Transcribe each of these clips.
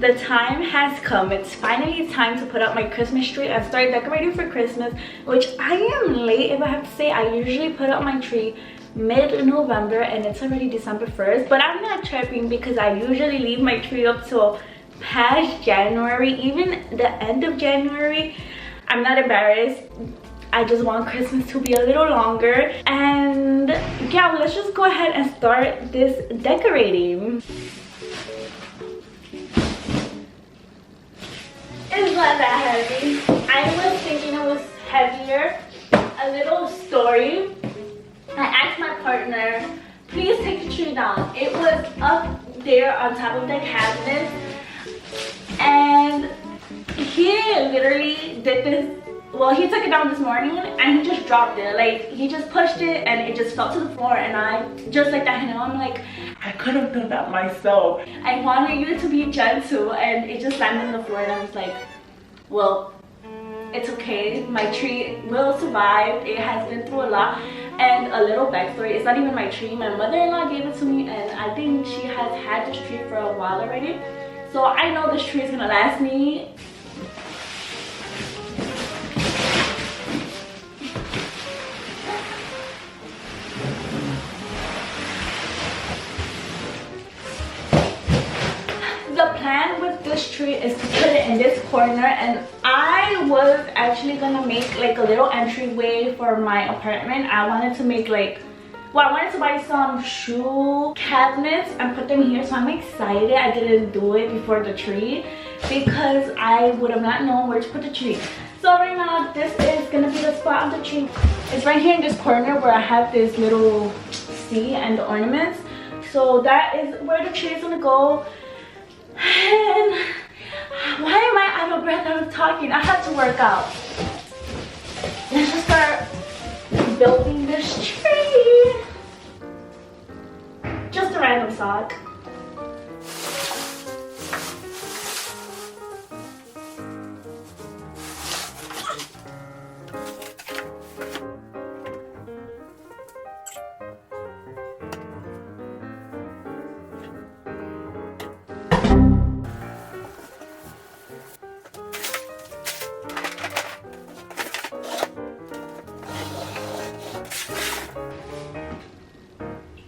The time has come. It's finally time to put up my Christmas tree and start decorating for Christmas, which I am late if I have to say. I usually put up my tree mid-November and it's already December 1st, but I'm not tripping because I usually leave my tree up till past January, even the end of January. I'm not embarrassed. I just want Christmas to be a little longer. And yeah, let's just go ahead and start this decorating. It's not that heavy. I was thinking it was heavier. A little story. I asked my partner, please take the tree down. It was up there on top of the cabinet. And he literally did this. Well, he took it down this morning and he just dropped it. Like, he just pushed it and it just fell to the floor. And I, just like that, you know, I'm like, I could have done that myself. I wanted you to be gentle and it just landed on the floor. And I was like, well, it's okay. My tree will survive. It has been through a lot. And a little backstory, it's not even my tree. My mother-in-law gave it to me and I think she has had this tree for a while already. So I know this tree is gonna last me. The plan with this tree is to put it in this corner, and I was actually gonna make like a little entryway for my apartment. I wanted to make like, well, I wanted to buy some shoe cabinets and put them here, so I'm excited I didn't do it before the tree because I would have not known where to put the tree. So right now, this is gonna be the spot of the tree. It's right here in this corner where I have this little C and the ornaments. So that is where the tree is gonna go. And why am I out of breath? I'm talking. I have to work out. Let's just start building this tree. Just a random sock.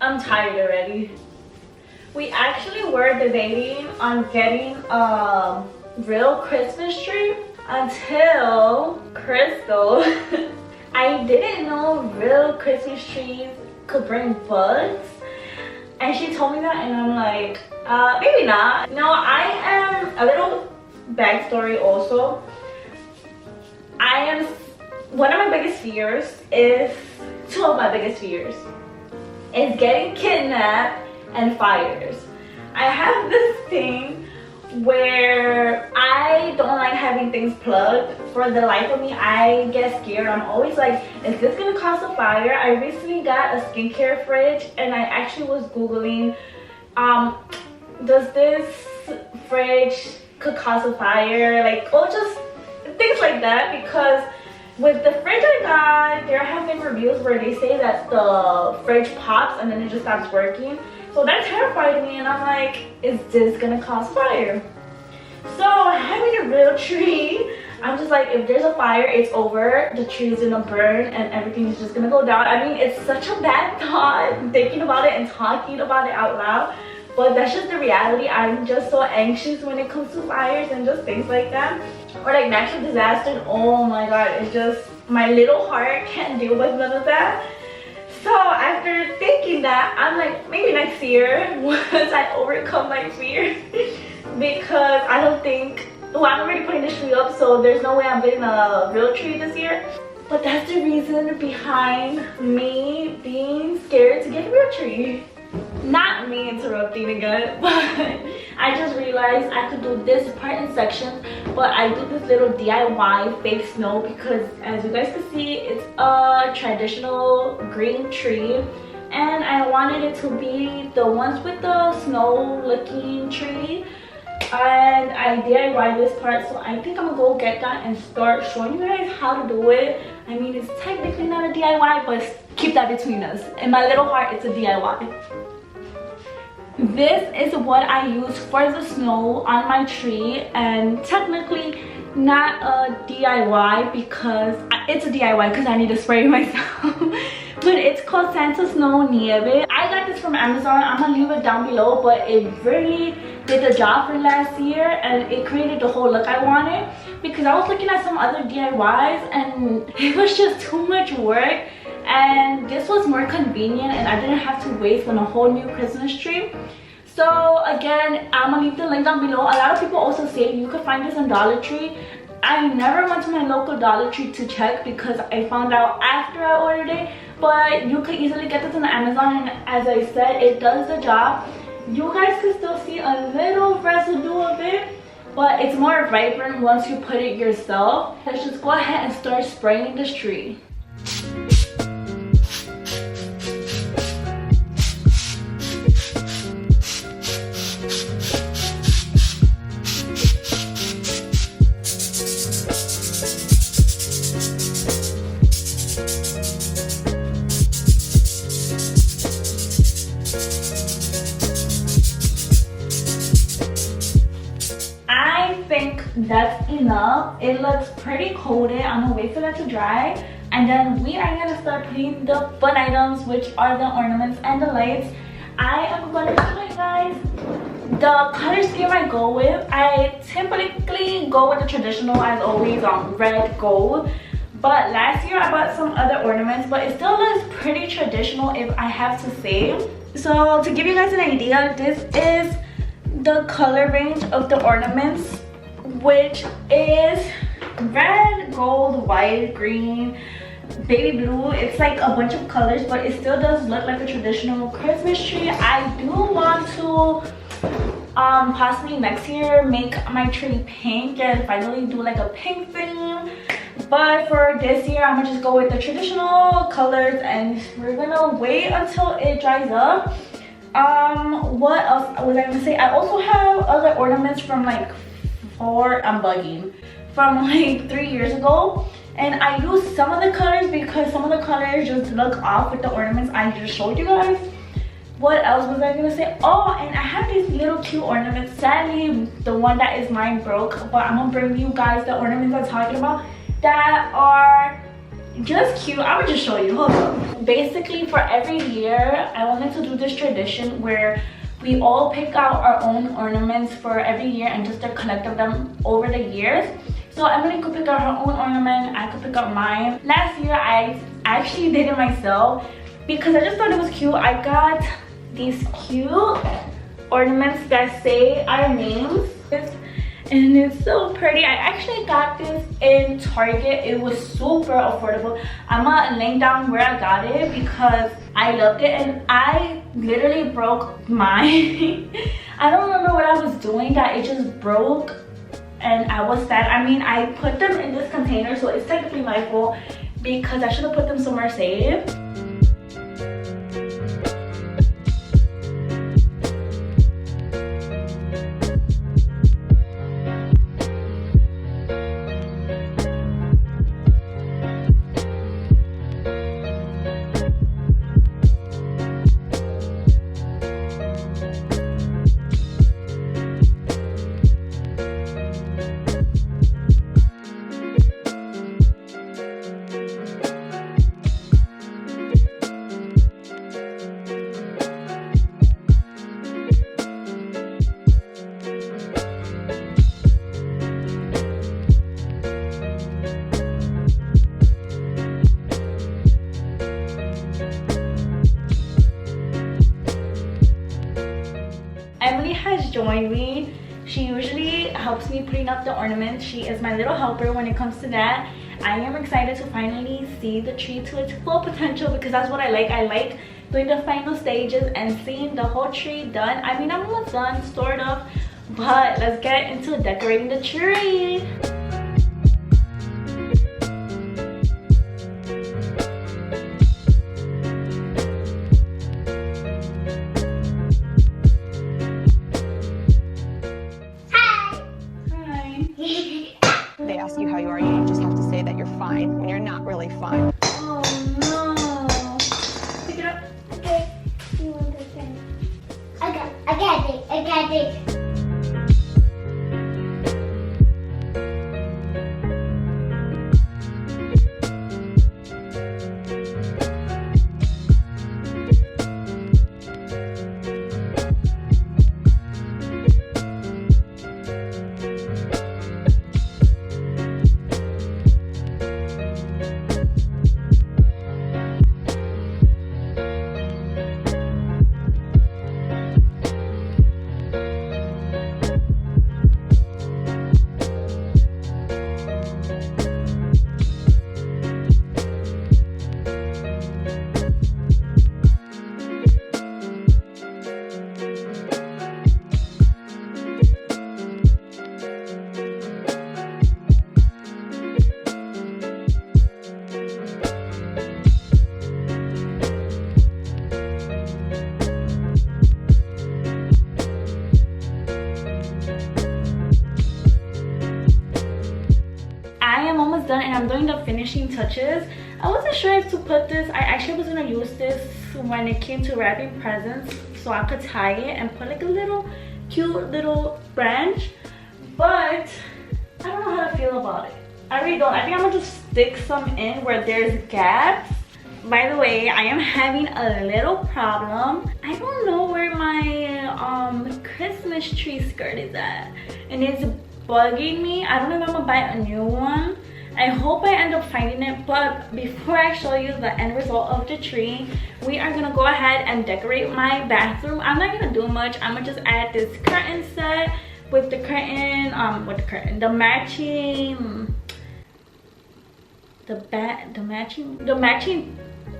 I'm tired already. We actually were debating on getting a real Christmas tree until Crystal. I didn't know real Christmas trees could bring bugs, and she told me that, and I'm like, maybe not. No, I am a little backstory also. One of my biggest fears is, two of my biggest fears is getting kidnapped and fires. I have this thing where I don't like having things plugged. For the life of me, I get scared. I'm always like, is this gonna cause a fire? I recently got a skincare fridge and I actually was Googling, does this fridge could cause a fire? Like, oh, just things like that, because with the fridge I got, there have been reviews where they say that the fridge pops and then it just stops working. So that terrified me, and I'm like, is this gonna cause fire? So having a real tree, I'm just like, if there's a fire, it's over. The tree is gonna burn and everything is just gonna go down. I mean, it's such a bad thought thinking about it and talking about it out loud, but that's just the reality. I'm just so anxious when it comes to fires and just things like that. Or like natural disasters. Oh my god, it's just, my little heart can't deal with none of that. So after thinking that, I'm like, maybe next year once I overcome my fear. Because I don't think, well, I'm already putting this tree up, so there's no way I'm getting a real tree this year. But that's the reason behind me being scared to get a real tree. Not me interrupting again, but I just realized I could do this part in sections, but I do this little DIY fake snow because, as you guys can see, it's a traditional green tree, and I wanted it to be the ones with the snow looking tree, and I DIY this part. So I think I'm gonna go get that and start showing you guys how to do it. I mean, it's technically not a DIY, but keep that between us. In my little heart, it's a DIY. This is what I use for the snow on my tree, and technically not a DIY because it's a DIY because I need to spray it myself. But it's called Santa Snow Nieve. I got this from Amazon. I'm gonna leave it down below, but it really did the job for last year and it created the whole look I wanted, because I was looking at some other DIYs and it was just too much work, and this was more convenient and I didn't have to waste on a whole new Christmas tree. So again, I'm gonna leave the link down below. A lot of people also say you could find this in Dollar Tree. I never went to my local Dollar Tree to check because I found out after I ordered it, but you could easily get this on Amazon, and as I said, it does the job. You guys can still see a little residue of it, but it's more vibrant once you put it yourself. Let's just go ahead and start spraying this tree. That's enough. It looks pretty coated. I'm gonna wait for that to dry, and then we are gonna start putting the fun items, which are the ornaments and the lights. I am gonna show you guys the color scheme I go with. I typically go with the traditional, as always, red, gold, but last year I bought some other ornaments, but it still looks pretty traditional if I have to say. So to give you guys an idea, this is the color range of the ornaments, which is red, gold, white, green, baby blue. It's like a bunch of colors, but it still does look like a traditional Christmas tree. I do want to possibly next year make my tree pink and finally do like a pink theme, but for this year I'm gonna just go with the traditional colors and we're gonna wait until it dries up. What else was I gonna say? I also have other ornaments from like from like 3 years ago, and I use some of the colors because some of the colors just look off with the ornaments I just showed you guys. What else was I gonna say? Oh, and I have these little cute ornaments. Sadly, the one that is mine broke, but I'm gonna bring you guys the ornaments I'm talking about that are just cute. I'm gonna just show you. Hold on. Basically, for every year I wanted to do this tradition where we all pick out our own ornaments for every year and just collect them over the years. So Emily could pick out her own ornament, I could pick out mine. Last year I actually did it myself because I just thought it was cute. I got these cute ornaments that say our names, and it's so pretty. I actually got this in Target. It was super affordable. I'm gonna link down where I got it because I loved it, and I literally broke mine. I don't remember what I was doing that it just broke, and I was sad. I mean, I put them in this container, so it's technically my fault because I should have put them somewhere safe. Emily has joined me. She usually helps me putting up the ornaments. She is my little helper when it comes to that. I am excited to finally see the tree to its full potential because that's what I like. I like doing the final stages and seeing the whole tree done. I mean, I'm almost done, sort of, but let's get into decorating the tree. They ask you how you are, you just have to say that you're fine when you're not really fine. Oh no. Pick it up. Okay. You want this thing? I got it. Done and I'm doing the finishing touches. I wasn't sure if to put this. I actually was gonna use this when it came to wrapping presents so I could tie it and put like a little cute little branch, but I don't know how to feel about it. I really don't. I think I'm gonna just stick some in where there's gaps. By the way, I am having a little problem. I don't know where my Christmas tree skirt is at and it's bugging me. I don't know if I'm gonna buy a new one. I hope I end up finding it, but before I show you the end result of the tree, we are gonna go ahead and decorate my bathroom. I'm not gonna do much. I'm gonna just add this curtain set with the curtain, the matching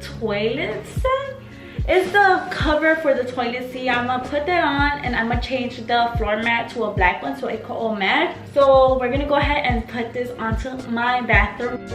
toilet set. It's the cover for the toilet seat. I'm gonna put that on and I'm gonna change the floor mat to a black one so it can all match. So we're gonna go ahead and put this onto my bathroom.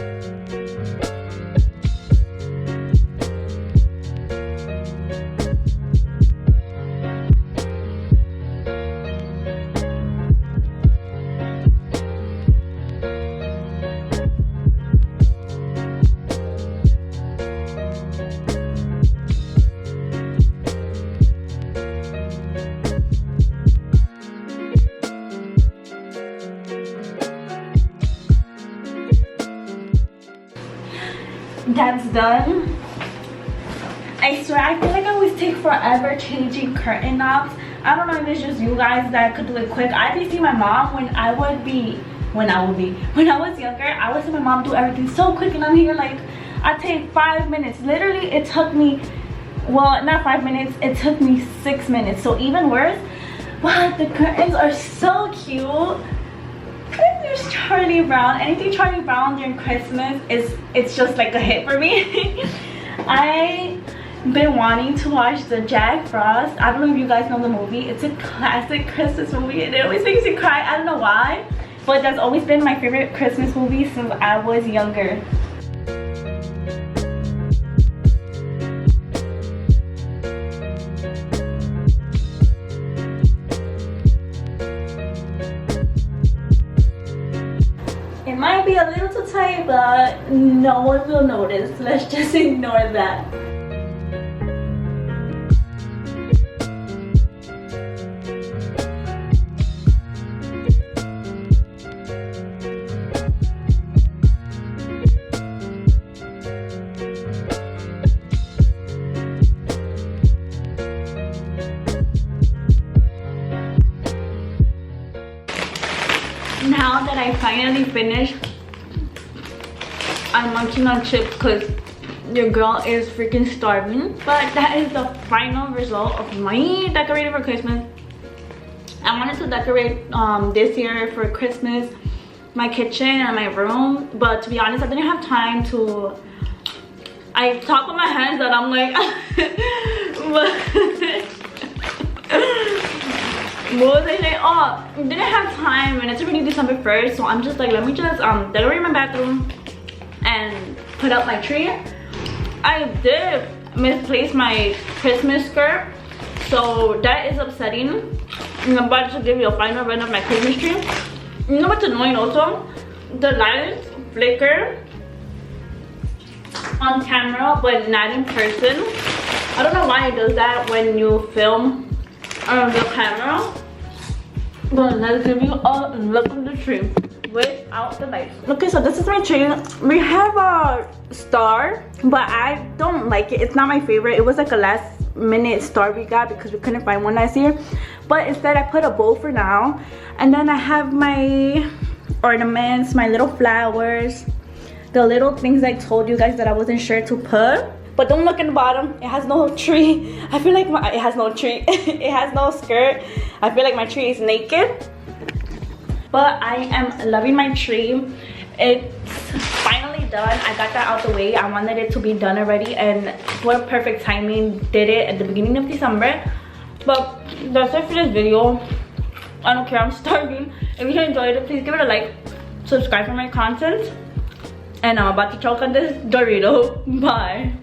That's done. I swear I feel like I always take forever changing curtain knobs. I don't know if it's just you guys that could do it quick. I used to see my mom when I was younger, I would see my mom do everything so quick, and I'm here like I take 5 minutes. Literally it took me, well, not 5 minutes, it took me 6 minutes, so even worse. But the curtains are so cute. There's Charlie Brown. Anything Charlie Brown during Christmas it's just like a hit for me. I've been wanting to watch the Jack Frost. I don't know if you guys know the movie. It's a classic Christmas movie and it always makes me cry. I don't know why, but that's always been my favorite Christmas movie since I was younger. It might be a little too tight, but no one will notice. Let's just ignore that. Now that I finally finished, I'm munching on chips because your girl is freaking starving. But that is the final result of my decorating for Christmas. I wanted to decorate this year for Christmas my kitchen and my room, but to be honest, I didn't have time to. I talk with my hands and I'm like what was I saying? Oh, didn't have time and it's already December 1st, so I'm just like, let me just decorate my bathroom and put up my tree. I did misplace my Christmas skirt, so that is upsetting. And I'm about to give you a final run of my Christmas tree. You know what's annoying also? The lights flicker on camera but not in person. I don't know why it does that when you film the camera. But let's give you a look at the tree without the lights. Okay, so this is my tree. We have a star, but I don't like it. It's not my favorite. It was like a last minute star we got because we couldn't find one last year. But instead I put a bow for now. And then I have my ornaments, my little flowers, the little things I told you guys that I wasn't sure to put. But don't look in the bottom. It has no tree. I feel like it has no tree. It has no skirt. I feel like my tree is naked. But I am loving my tree. It's finally done. I got that out the way. I wanted it to be done already, and what perfect timing. Did it at the beginning of December. But that's it for this video. I don't care, I'm starving. If you enjoyed it, please give it a like, subscribe for my content, and I'm about to choke on this Dorito. Bye.